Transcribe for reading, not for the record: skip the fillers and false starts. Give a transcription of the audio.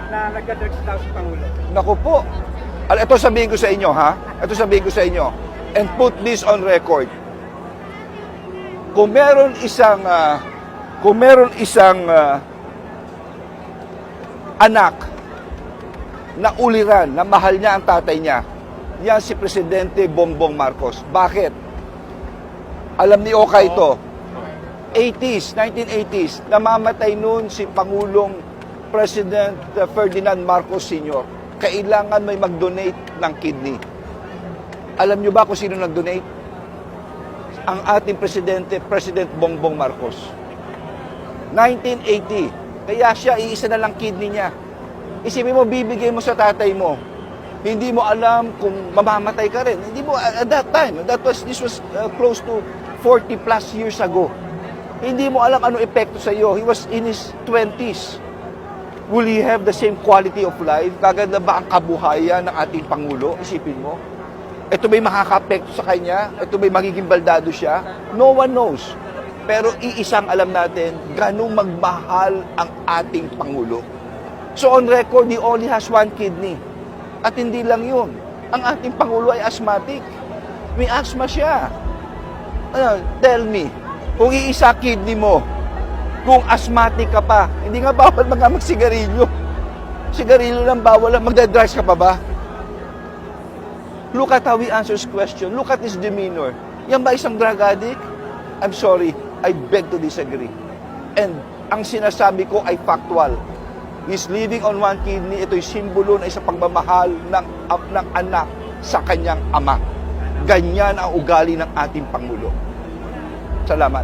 na nagka-drugs daw si Pangulo. Naku po. Ito sabihin ko sa inyo, ha? Ito sabihin ko sa inyo. And put this on record. Kung meron isang anak na uliran, na mahal niya ang tatay niya, yan si Presidente Bongbong Marcos. Bakit? Alam ni Oka ito. 1980s, namamatay noon si Pangulong President Ferdinand Marcos Sr. Kailangan may mag-donate ng kidney. Alam niyo ba kung sino nag-donate? Ang ating Presidente, President Bongbong Marcos. 1980. Kaya siya, iisa na lang kidney niya. Isipin mo, bibigay mo sa tatay mo. Hindi mo alam kung mamamatay ka rin. Hindi mo, at that time, this was close to 40 plus years ago. Hindi mo alam ano epekto sa iyo. He was in his 20s. Will he have the same quality of life? Gaganda ba ang kabuhayan ng ating Pangulo? Isipin mo. Ito ba'y makaka-apekto sa kanya? Ito ba'y magiging baldado siya? No one knows. Pero iisang alam natin, ganong magmahal ang ating Pangulo. So on record, he only has one kidney. At hindi lang yun. Ang ating Pangulo ay asthmatic. May asthma siya. Tell me, kung iisa kidney mo, kung asthmatic ka pa, hindi nga bawal mga magsigarilyo. Sigarilyo lang bawal lang. Magdadrugs ka pa ba? Look at how he answers question. Look at his demeanor. Yan ba isang drug addict? I'm sorry, I beg to disagree. And ang sinasabi ko ay factual. He's living on one kidney. Ito'y simbolo na isang pagmamahal ng anak sa kanyang ama. Ganyan ang ugali ng ating Pangulo. Salamat.